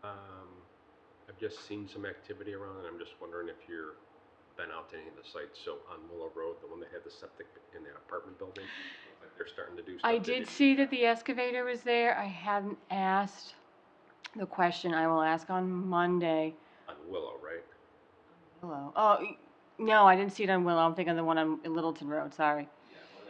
I've just seen some activity around, and I'm just wondering if you've been out to any of the sites. So on Willow Road, the one that had the septic in that apartment building, looks like they're starting to do stuff. I did see that the excavator was there. I hadn't asked the question. I will ask on Monday. On Willow, right? Willow. Oh, no, I didn't see it on Willow. I'm thinking the one on Littleton Road. Sorry.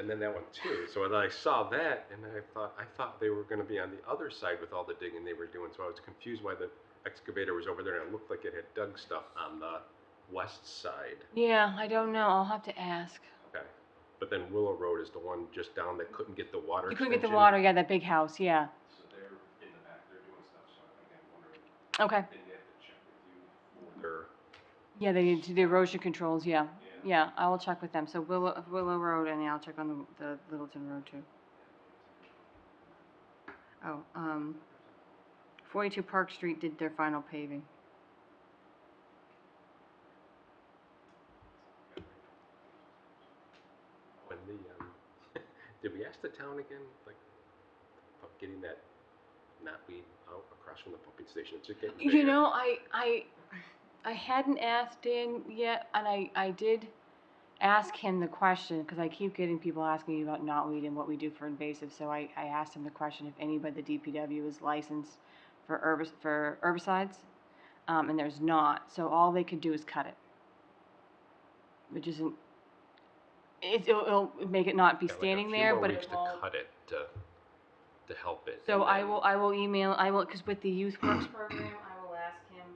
And then that one too. So then I saw that, and I thought they were going to be on the other side with all the digging they were doing. So I was confused why the excavator was over there, and it looked like it had dug stuff on the west side. Yeah, I don't know. I'll have to ask. Okay. But then Willow Road is the one just down that couldn't get the water. You couldn't get the extension. water. Yeah, that big house. Yeah. So they're in the back. They're doing stuff. So I think I'm wondering. Okay. They have to check with you for their. Yeah, they need to do the erosion controls. Yeah. Yeah, I will check with them. So Willow Road, and I'll check on the Littleton Road too. Oh, 42 Park Street did their final paving. When did we ask the town again, like, about getting that knotweed out across from the pumping station? It's getting You bigger. know, I hadn't asked Dan yet, and I did ask him the question, because I keep getting people asking me about knotweed and what we do for invasive, so I asked him the question if anybody at the DPW is licensed for herbicides, and there's not, so all they could do is cut it, which isn't, it'll make it not be Yeah, like standing there, but a few more weeks it won't. to cut it to help it. So and I will email, because with the Youth Works program, I will ask him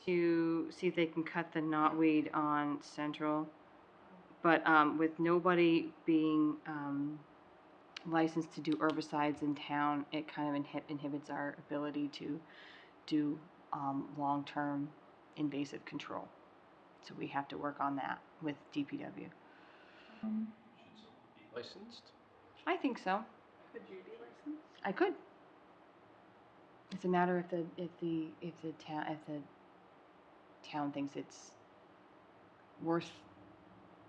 to see if they can cut the knotweed on Central. But with nobody being licensed to do herbicides in town, it kind of inhibits our ability to do long-term invasive control. So we have to work on that with DPW. Should someone be licensed? I think so. Could you be licensed? I could. It's a matter if the town thinks it's worth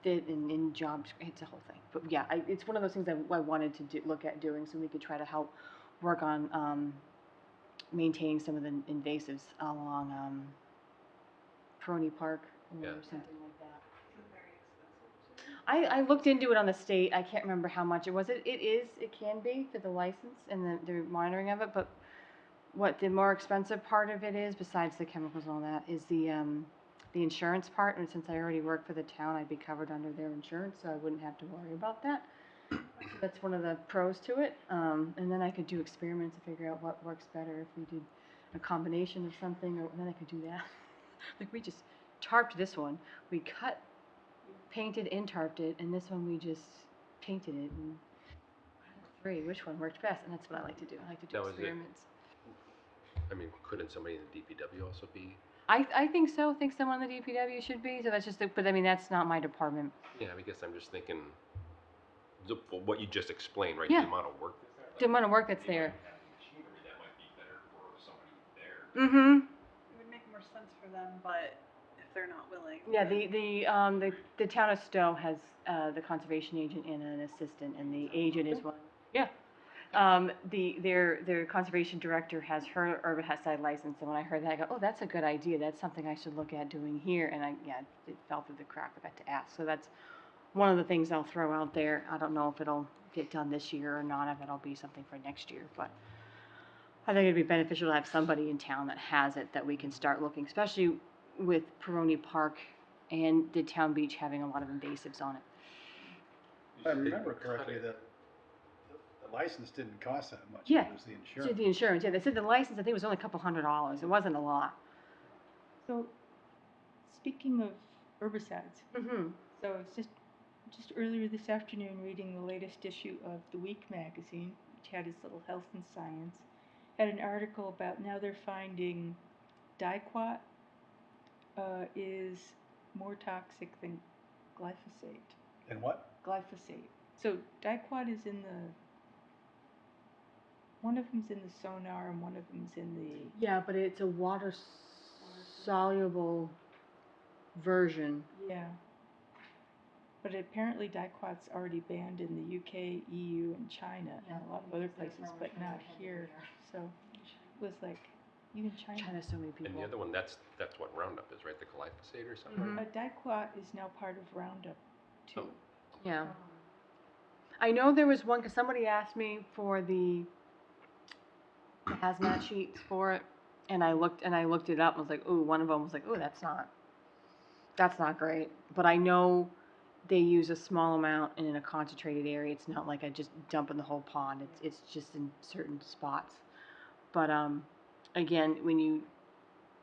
it in jobs, it's a whole thing. But yeah, it's one of those things I wanted to look at doing so we could try to help work on maintaining some of the invasives along Peroni Park or Yeah. something like that. Is it very expensive too? I looked into it on the state. I can't remember how much it was. It can be for the license and the monitoring of it, but what the more expensive part of it is, besides the chemicals and all that, is the insurance part. And since I already work for the town, I'd be covered under their insurance, so I wouldn't have to worry about that. So that's one of the pros to it. And then I could do experiments to figure out what works better if we did a combination of something, or then I could do that. Like we just tarped this one. We cut, painted and tarped it, and this one we just painted it. And three, which one worked best? And that's what I like to do. I like to do That was it. experiments. I mean, couldn't somebody in the DPW also be? I think so. Think someone in the DPW should be. So that's just, but I mean, that's not my department. Yeah, I guess I'm just thinking, what you just explained, right? Yeah. The amount of work. The amount of work that's there. Machinery that might be better for somebody there. Mm-hmm. It would make more sense for them, but if they're not willing. Yeah, the town of Stowe has the conservation agent and an assistant, and the agent is one. Yeah. Their conservation director has her herbicide license, and when I heard that, I go, oh, that's a good idea. That's something I should look at doing here. And it fell through the crack. I got to ask. So that's one of the things I'll throw out there. I don't know if it'll get done this year or not. If it'll be something for next year, but I think it'd be beneficial to have somebody in town that has it that we can start looking, especially with Peroni Park and the town beach having a lot of invasives on it. If I remember correctly, the license didn't cost that much. Yeah. It was the So insurance. the insurance, yeah, they said the license, I think it was only a couple $100. It wasn't a lot. So, speaking of herbicides, Mm-hmm. so I was just earlier this afternoon reading the latest issue of The Week magazine, which had its little health and science, had an article about now they're finding Dicot is more toxic than glyphosate. And what? Glyphosate. So Dicot is in the, one of them's in the sonar and one of them's in the. Yeah, but it's a water soluble version. Yeah. But apparently Dicot's already banned in the UK, EU, and China, and a lot of other places, but not here. So it was like, even China. China's so many people. And the other one, that's what Roundup is, right? The glyphosate or something. Mhm. Dicot is now part of Roundup too. Yeah. I know there was one, because somebody asked me for the hazmat sheets for it, and I looked it up and was like, ooh, one of them was like, ooh, that's not great. But I know they use a small amount and in a concentrated area. It's not like I just dump in the whole pond. It's just in certain spots. But again,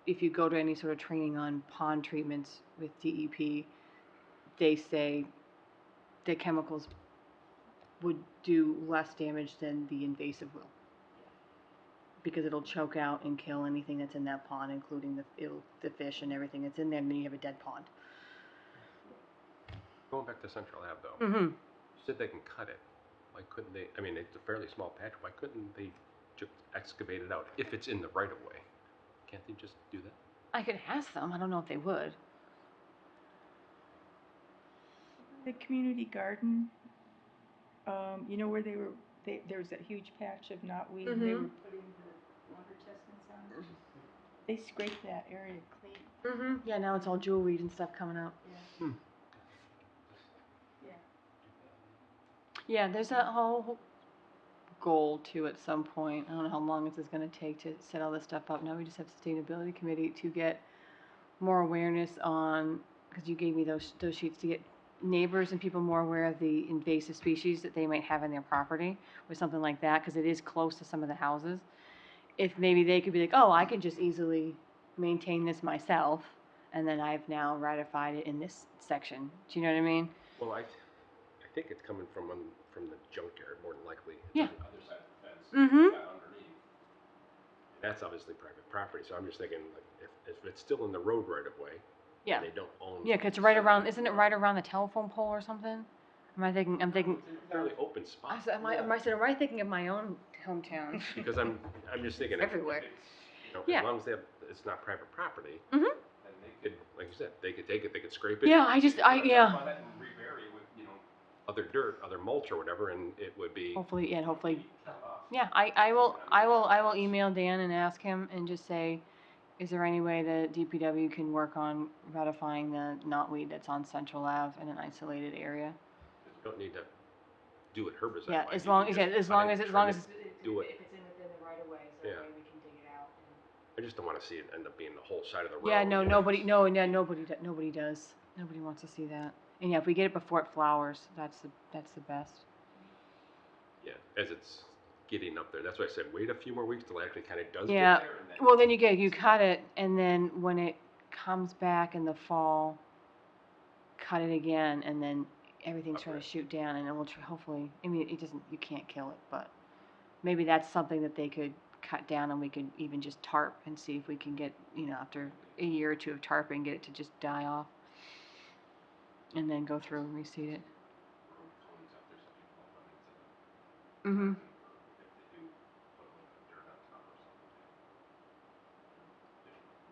if you go to any sort of training on pond treatments with DEP, they say the chemicals would do less damage than the invasive will, because it'll choke out and kill anything that's in that pond, including the fish and everything that's in there, and then you have a dead pond. Going back to Central Ave though, Mm-hmm. you said they can cut it. Why couldn't they? I mean, it's a fairly small patch. Why couldn't they just excavate it out if it's in the right of way? Can't they just do that? I could ask them. I don't know if they would. The community garden, you know where there was that huge patch of knotweed, and they Mhm. were putting the water chestnuts on. They scraped that area clean. Mm-hmm. Yeah, now it's all jewelweed and stuff coming up. Yeah. Hmm. Yeah. Yeah, there's a whole goal to at some point. I don't know how long this is going to take to set all this stuff up. Now we just have sustainability committee to get more awareness on, because you gave me those sheets, to get neighbors and people more aware of the invasive species that they might have in their property or something like that, because it is close to some of the houses. If maybe they could be like, oh, I can just easily maintain this myself, and then I've now ratified it in this section. Do you know what I mean? Well, I think it's coming from the junkyard more than likely. It's Yeah. on the other side of the fence. Mhm. Got underneath. That's obviously private property, so I'm just thinking, like, if it's still in the road right of way, Yeah. and they don't own. Yeah, 'cause it's right around, isn't it right around the telephone pole or something? I'm thinking, Fairly open I spot. said, am I thinking of my own hometown? Because I'm just thinking Everywhere. If it's, Yeah. as long as it's not private property, Mhm. then they could, like you said, they could take it, they could scrape it. Yeah, jump on it and rebury with other dirt, other mulch or whatever, and it would be. Hopefully, hopefully. cut off. Yeah, I will email Dan and ask him and just say, is there any way that DPW can work on ratifying the knotweed that's on Central Ave in an isolated area? You don't need to do it herbicide. Yeah, wise. as You long can as just as cut long it, as trim it, it's do it. if it's in within the right of way, so Yeah. that way we can dig it out. I just don't want to see it end up being the whole side of the road. Yeah, no, nobody does. Nobody wants to see that. And yeah, if we get it before it flowers, that's the best. Yeah, as it's getting up there. That's why I said wait a few more weeks till it actually kind of does Yeah. get there. And then Well, then you cut it, and then when it comes back in the fall, cut it again, and then everything's trying to shoot down, and then we'll hopefully. I mean, it doesn't. You can't kill it, but maybe that's something that they could cut down, and we could even just tarp and see if we can get, after a year or two of tarping, get it to just die off, and then go through and reseed it. road cones up there, some people have run into them. Mhm. If they do put a little bit of dirt on top or something,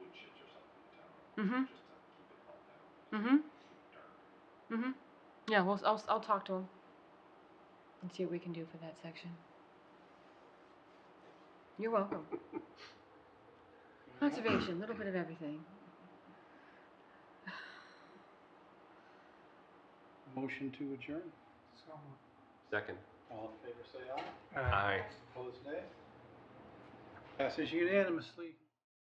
wood chips or something in town, Mhm. just to keep it all down. Mhm. Keep it dark. Mhm. Yeah. Well, I'll talk to him and see what we can do for that section. You're welcome. Conservation, a little bit of everything. Motion to adjourn. So, Second. All in favor, say aye. uh, Aye. Opposed, nay. Passes unanimously.